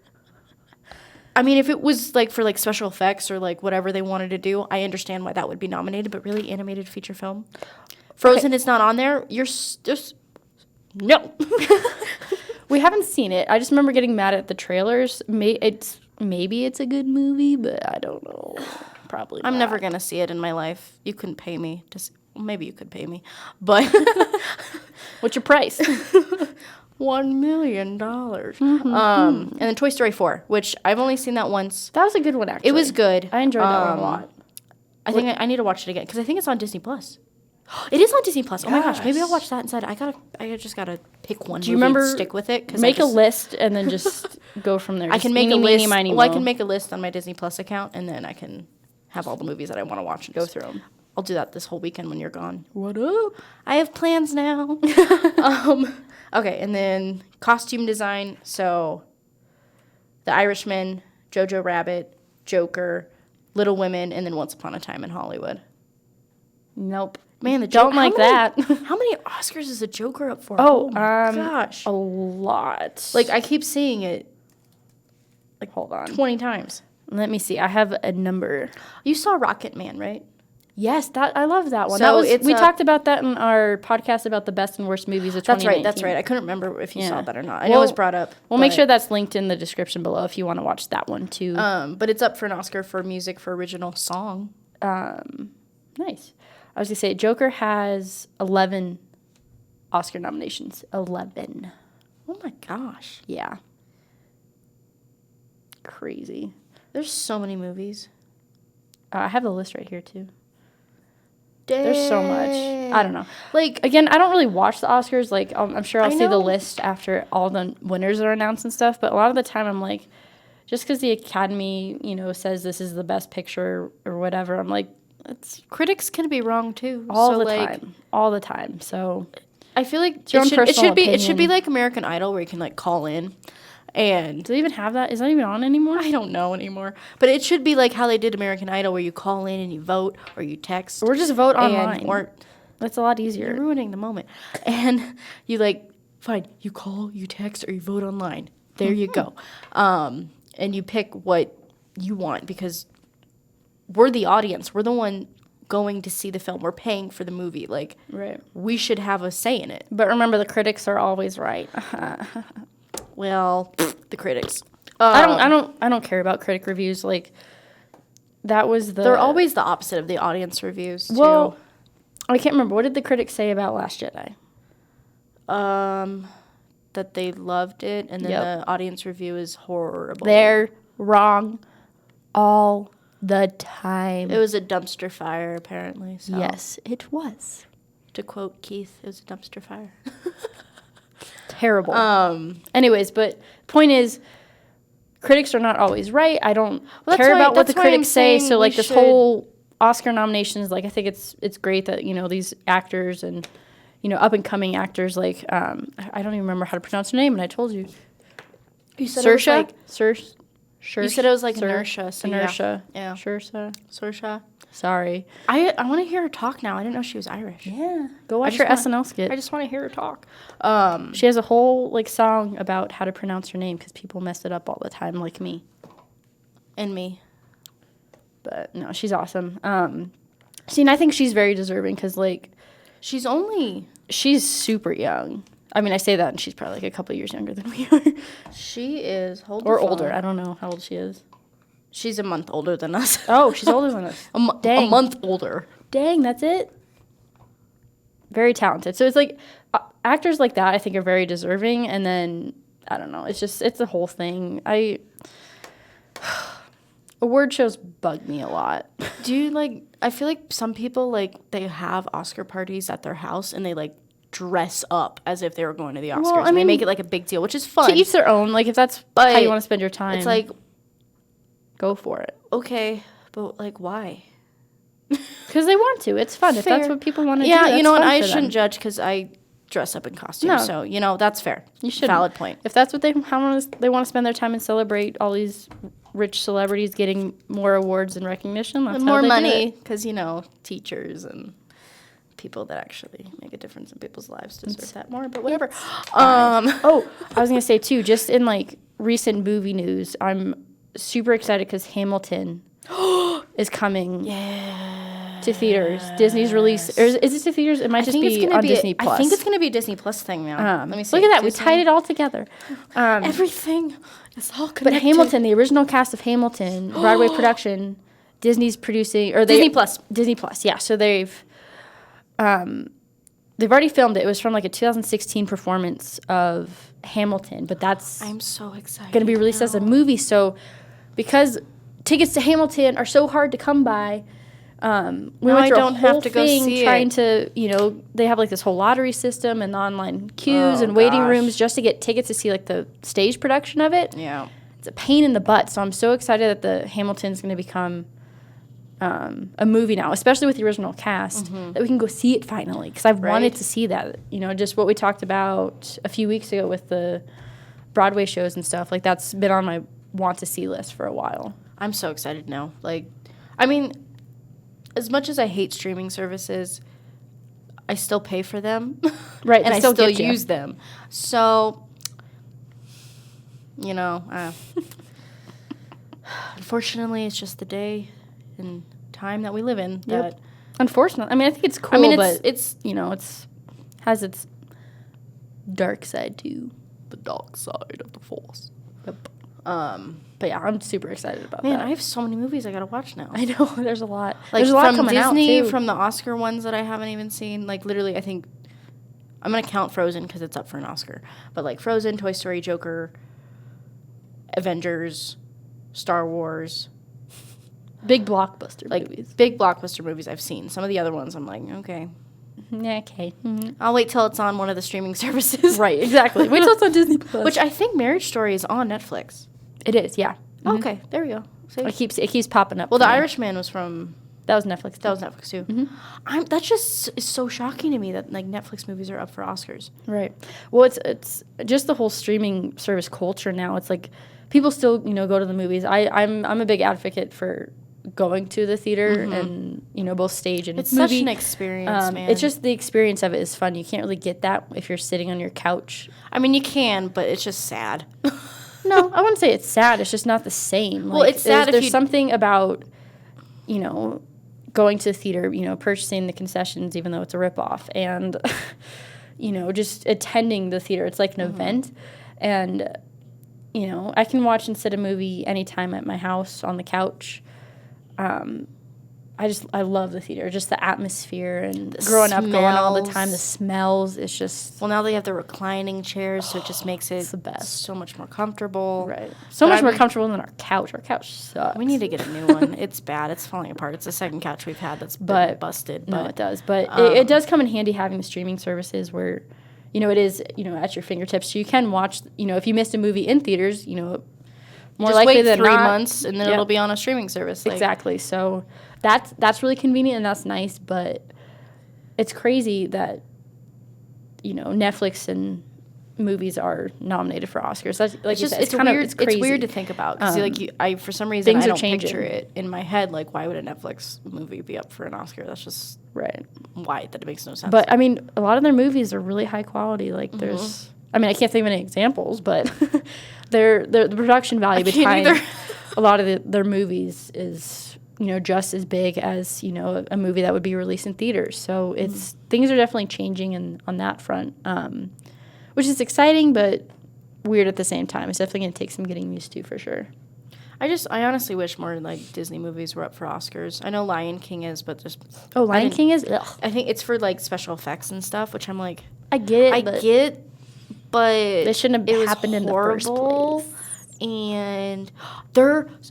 I mean, if it was, like, for, like, special effects or, like, whatever they wanted to do, I understand why that would be nominated. But really, animated feature film? Frozen is not on there? You're just... No. We haven't seen it. I just remember getting mad at the trailers. Maybe it's a good movie, but I don't know. Probably not. I'm never going to see it in my life. You couldn't pay me to see. Well, maybe you could pay me. But... What's your price? $1 million. And then Toy Story 4, which I've only seen that once. That was a good one, actually. It was good. I enjoyed that one a lot. I think I need to watch it again because I think it's on Disney Plus. It is on Disney Plus. Oh my gosh, maybe I'll watch that instead. I just gotta pick one. Do you remember? And stick with it. Make a list and then just go from there. I can make a list. Miny, I can make a list on my Disney Plus account, and then I can have all the movies that I want to watch and go through them. I'll do that this whole weekend when you're gone. What up? I have plans now. Okay, and then costume design. So, The Irishman, Jojo Rabbit, Joker, Little Women, and then Once Upon a Time in Hollywood. Nope. Man, the don't like that. How many Oscars is the Joker up for? Oh, my gosh, a lot. Like I keep seeing it. Like hold on, 20 times. Let me see. I have a number. You saw Rocket Man, right? Yes, I love that one. So we talked about that in our podcast about the best and worst movies of 2019. That's right. I couldn't remember if you saw that or not. I know it was brought up. We'll make sure that's linked in the description below if you want to watch that one too. But it's up for an Oscar for music for original song. Nice. I was going to say, Joker has 11 Oscar nominations. 11. Oh my gosh. Yeah. Crazy. There's so many movies. I have the list right here, too. Dang. There's so much. I don't know. Like, again, I don't really watch the Oscars. Like, I'm sure I'll see the list after all the winners are announced and stuff. But a lot of the time, I'm like, just because the Academy, says this is the best picture or whatever, I'm like, critics can be wrong too. All the time. So I feel like it should be like American Idol where you can like call in. And do they even have that? Is that even on anymore? I don't know anymore. But it should be like how they did American Idol where you call in and you vote or you text. Or just vote online. Or that's a lot easier. You're ruining the moment. And you fine, you call, you text, or you vote online. There you go. And you pick what you want because we're the audience. We're the one going to see the film. We're paying for the movie. Like, right. We should have a say in it. But remember, the critics are always right. Well, the critics. I don't care about critic reviews. Like, that was they're always the opposite of the audience reviews, too. Well, I can't remember. What did the critics say about Last Jedi? That they loved it, and then the audience review is horrible. They're wrong all the time. It was a dumpster fire, apparently. So. Yes, it was. To quote Keith, it was a dumpster fire. Terrible. Anyways, but point is, critics are not always right. I don't care about what the critics say. So, like, this whole Oscar nominations, like, I think it's great that, these actors and, up-and-coming actors, like, I don't even remember how to pronounce her name, and I told you. You said Saoirse? it was you said it was like inertia. So inertia. Yeah. Saoirse. Sorry. I want to hear her talk now. I didn't know she was Irish. Yeah. Go watch her SNL skit. I just want to hear her talk. She has a whole song about how to pronounce her name because people mess it up all the time, like me. And me. But no, she's awesome. And I think she's very deserving because she's super young. I mean, I say that, and she's probably a couple years younger than we are. She is. Or older. I don't know how old she is. She's a month older than us. Oh, she's older than us. A month older. Dang, that's it? Very talented. So it's actors like that, I think, are very deserving. And then I don't know. It's a whole thing. Award shows bug me a lot. Do you, like, I feel like some people, like, they have Oscar parties at their house and they, like, dress up as if they were going to the Oscars. Well, I and they mean, make it, like, a big deal, which is fun. To each their own. Like, if that's But how you want to spend your time, it's like, go for it. okay, but, like, why? Because they want to. It's fun. If that's Fair. what people want to do, Yeah, that's you know, and fun I for shouldn't them. judge because I dress up in costume. No. So, you know, that's fair. You should. Valid point. If that's what they want to spend their time and celebrate all these rich celebrities getting more awards and recognition, that's And how more they do money it. because, you know, teachers and people that actually make a difference in people's lives deserve that more, but whatever. Oh, I was going to say, too, just in, like, recent movie news, I'm super excited because Hamilton is coming to theaters. Disney's release. Or is it to theaters? It might just be on Disney Plus. I think it's going to be a Disney Plus thing now. Let me see. Look at that. Disney. We tied it all together. Everything is all connected. But Hamilton, the original cast of Hamilton, Broadway production, Disney's producing. Or Disney Plus. Disney Plus, yeah. So they've already filmed it. It was from, like, a 2016 performance of Hamilton. But that's I'm so excited. going to be released as a movie. So because tickets to Hamilton are so hard to come by, we went through a whole thing trying to, you know, they have, like, this whole lottery system and online queues and waiting rooms just to get tickets to see, like, the stage production of it. Yeah. It's a pain in the butt. So I'm so excited that the Hamilton's going to become a movie now, especially with the original cast, that we can go see it finally. Because I've wanted to see that. You know, just what we talked about a few weeks ago with the Broadway shows and stuff. Like, that's been on my want to see list for a while. I'm so excited now. Like, I mean, as much as I hate streaming services, I still pay for them. Right. And they I still get you. use them. So, you know, unfortunately, it's just the day and time that we live in. That Unfortunately. I mean, I think it's cool, I mean, but it's you know, it's has its dark side too. the dark side of the force. Yep. But yeah, I'm super excited about Man, that. I have so many movies I gotta watch now. I know there's a lot. Like, There's a lot from coming Disney, out too. from the Oscar ones that I haven't even seen. Like, literally, I think I'm gonna count Frozen because it's up for an Oscar. But, like, Frozen, Toy Story, Joker, Avengers, Star Wars, big blockbuster like movies. big blockbuster movies I've seen. Some of the other ones I'm like, okay, Yeah, okay. I'll wait till it's on one of the streaming services. Right, exactly. Wait till it's on Disney Plus. Which I think Marriage Story is on Netflix. it is, yeah. Okay, there we go. See? It keeps popping up. Well, The for me. Irishman was from That was Netflix. that was Netflix too. That's just is so shocking to me that, like, Netflix movies are up for Oscars. Right. Well, it's just the whole streaming service culture now. It's like people still, you know, go to the movies. I'm a big advocate for going to the theater and, you know, both stage and It's movie. such an experience, man. It's just the experience of it is fun. You can't really get that if you're sitting on your couch. I mean, you can, but it's just sad. No, I wouldn't say it's sad. It's just not the same. Well, it's sad if There's you- something about, you know, going to the theater, you know, purchasing the concessions, even though it's a ripoff, and, you know, just attending the theater. It's like an event. And, you know, I can watch and sit a movie anytime at my house on the couch. I love the theater, just the atmosphere and growing up, going all the time, the smells. It's just Well, now they have the reclining chairs, so it just makes it the best. so much more comfortable. right. So But much more I'm- comfortable than our couch. Our couch sucks. We need to get a new one. It's bad. It's falling apart. It's the second couch we've had that's been busted. No, But it does. But it does come in handy having the streaming services where, you know, it is, you know, at your fingertips. So you can watch, you know, if you missed a movie in theaters, you know, more just likely wait than 3 not. months and then Yeah. it'll be on a streaming service. Like, Exactly. So that's really convenient and that's nice. But it's crazy that, you know, Netflix and movies are nominated for Oscars. That's, like It's you just said, it's kind of weird. it's crazy. It's weird to think about because I for some reason things I are don't changing. picture it in my head. Like, why would a Netflix movie be up for an Oscar? That's just Right. why that makes no sense. But I mean, a lot of their movies are really high quality. Like there's, I mean, I can't think of any examples, but the production value can't behind either. a lot of their movies is, you know, just as big as, you know, a movie that would be released in theaters. So it's things are definitely changing on that front, which is exciting but weird at the same time. It's definitely going to take some getting used to for sure. I honestly wish more like Disney movies were up for Oscars. I know Lion King is, but just Oh, Lion didn't- King is. Ugh. I think it's for like special effects and stuff, which I'm like, I get it. I but get, but They shouldn't have happened in the first place. And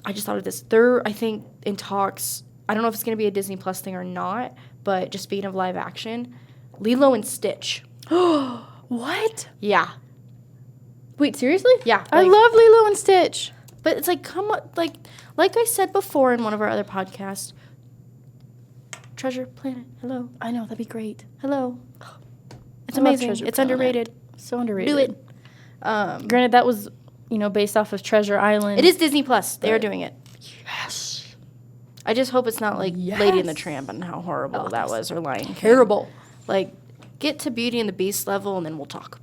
I just thought of this. I think, in talks, I don't know if it's going to be a Disney Plus thing or not, but just speaking of live action, Lilo and Stitch. What? Yeah. Wait, seriously? Yeah. I love Lilo and Stitch. But it's like, come on, like I said before in one of our other podcasts, Treasure Planet, hello. I know, that'd be great. Hello. It's I love amazing. Treasure It's Planet. underrated. So underrated. Do it. Granted, that was, based off of Treasure Island. It is Disney Plus. They are doing it. Yes. I just hope it's not like Yes. Lady and the Tramp and how horrible that was, or Lion King. Terrible. Like, get to Beauty and the Beast level, and then we'll talk.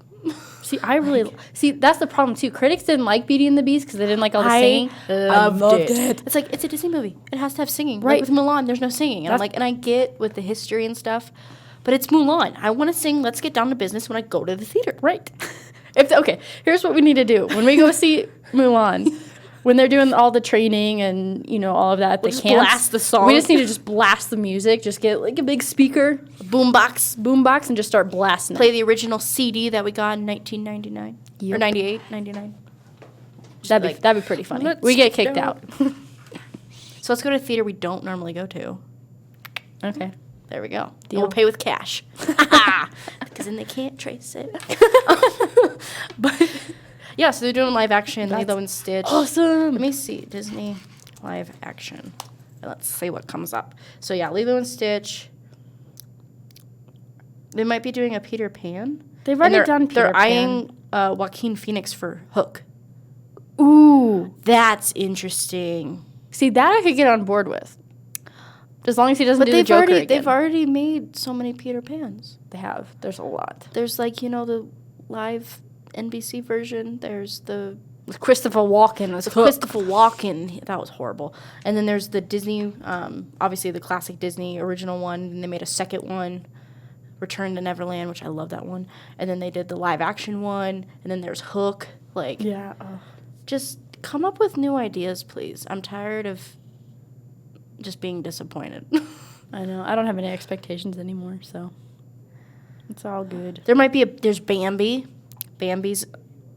See, that's the problem too. Critics didn't like Beauty and the Beast because they didn't like all the singing. Loved it. It's like, it's a Disney movie. It has to have singing. Right. Like with Mulan, there's no singing. And I'm like, and I get with the history and stuff, but it's Mulan. I want to sing Let's Get Down to Business when I go to the theater. Right. Okay, here's what we need to do. When we go see Mulan, when they're doing all the training and, all of that at the just camps, blast the song. we just need to just blast the music. Just get like a big speaker, boombox, and just start blasting Play it. the original CD that we got in 1999. Or 98, 99. That'd be pretty funny. Let's We get kicked go. out. So let's go to a theater we don't normally go to. Okay. There we go. And Deal. we'll pay with cash. Because then they can't trace it. But yeah, so they're doing live action Lilo and Stitch. Awesome. Let me see. Disney live action. Let's see what comes up. So yeah, Lilo and Stitch. They might be doing a Peter Pan. They've already And done Peter They're Pan. eyeing Joaquin Phoenix for Hook. Ooh. That's interesting. See, that I could get on board with. As long as he doesn't do the Joker again. They've already made so many Peter Pans. They have. There's a lot. There's like, the live NBC version. There's the Christopher Walken as Hook. Christopher Walken. That was horrible. And then there's the Disney, obviously the classic Disney original one. And they made a second one, Return to Neverland, which I love that one. And then they did the live action one. And then there's Hook. Like, Yeah. just come up with new ideas, please. I'm tired of just being disappointed. I know. I don't have any expectations anymore, so it's all good. There's Bambi. Bambi's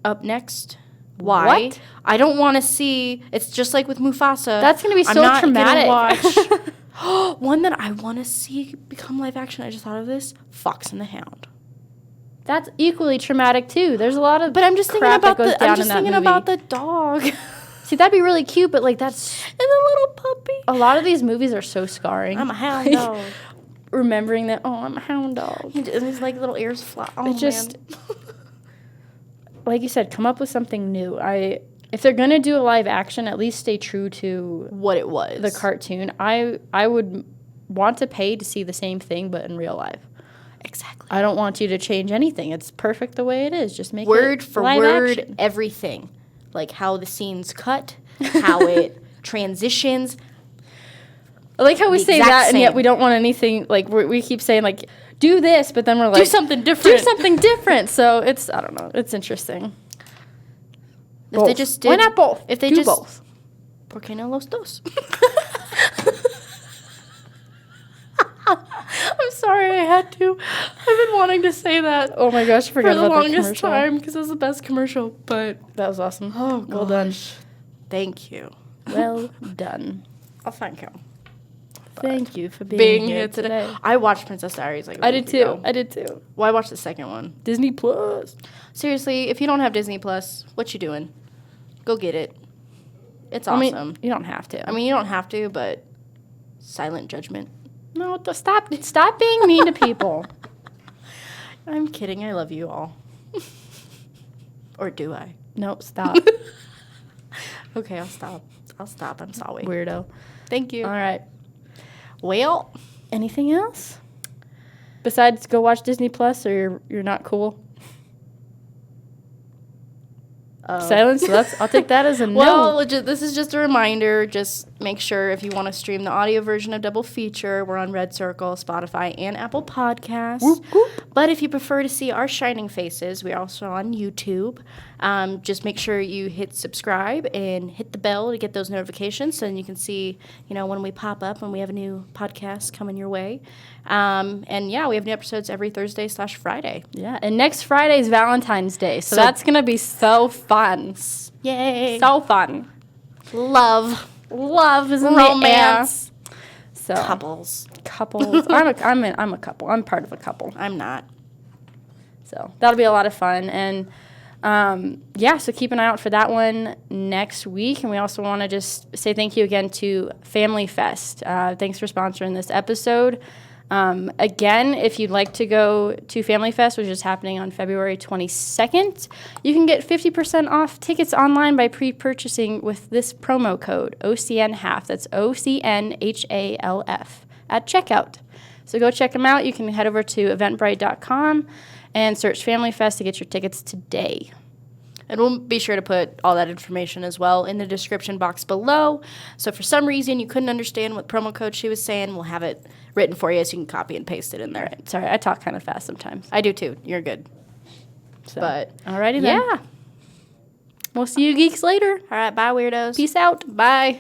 up next. Why? What? I don't want to see. It's just like with Mufasa. That's gonna be I'm so not traumatic. Gonna watch. One that I want to see become live action. I just thought of this. Fox and the Hound. That's equally traumatic too. There's a lot of But I'm just thinking crap about that goes down I'm just in that thinking movie. about the dog See, that'd be really cute, but like that's and the little puppy. a lot of these movies are so scarring. I'm a hound dog. Remembering that, I'm a hound dog. And his like little ears fly. Oh, It just- man. Like you said, come up with something new. If they're gonna do a live action, at least stay true to what it was. the cartoon. I would want to pay to see the same thing, but in real life. Exactly. I don't want you to change anything. It's perfect the way it is. Just make Word it for live word, action. everything. Like how the scenes cut, how it transitions. I like how we the say exact that, and yet same. we don't want anything. Like we keep saying, like do this, but then we're like Do something different. Do something different. So it's I don't know. It's interesting. If they just did, Why not both? If they do just both. ¿Por qué no los dos? I'm sorry, I had to. I've been wanting to say that. Oh my gosh, I forgot For the about longest commercial. time because it was the best commercial. But That was awesome. oh, Well done. Thank you. Well done. I'll thank you. Thank you for being here today. I watched Princess Diaries like a I week did too. ago. I did too. Well, I watched the second one. Disney Plus. Seriously, if you don't have Disney Plus, what you doing? Go get it. It's I awesome. mean, you don't have to. I mean, you don't have to, but silent judgment. no, stop being mean to people. I'm kidding. I love you all. Or do I? No, stop. Okay, I'll stop. I'm sorry. Weirdo. Thank you. All right. Well, Anything else? Besides go watch Disney Plus or you're not cool? silence. So I'll take that as a no. Well, legit, this is just a reminder. Just make sure if you want to stream the audio version of Double Feature, we're on Red Circle, Spotify, and Apple Podcasts. Whoop, whoop. But if you prefer to see our shining faces, we're also on YouTube. Just make sure you hit subscribe and hit the bell to get those notifications so then you can see, when we pop up and we have a new podcast coming your way. And yeah, we have new episodes every Thursday/Friday. Yeah, and next Friday is Valentine's Day, so that's going to be so fun. Yay. So fun. Love is in romance. The air. So Couples. I'm a couple. I'm part of a couple. I'm not. So that'll be a lot of fun. And so keep an eye out for that one next week. And we also want to just say thank you again to Family Fest. Thanks for sponsoring this episode. Again, if you'd like to go to Family Fest, which is happening on February 22nd, you can get 50% off tickets online by pre-purchasing with this promo code, OCNHALF. That's OCNHALF at checkout. So go check them out. You can head over to eventbrite.com and search Family Fest to get your tickets today. And we'll be sure to put all that information as well in the description box below. So if for some reason you couldn't understand what promo code she was saying, we'll have it written for you so you can copy and paste it in there. Right. Sorry, I talk kind of fast sometimes. I do too. You're good. So, but alrighty then. Yeah. We'll see you geeks later. All right. Bye, weirdos. Peace out. Bye.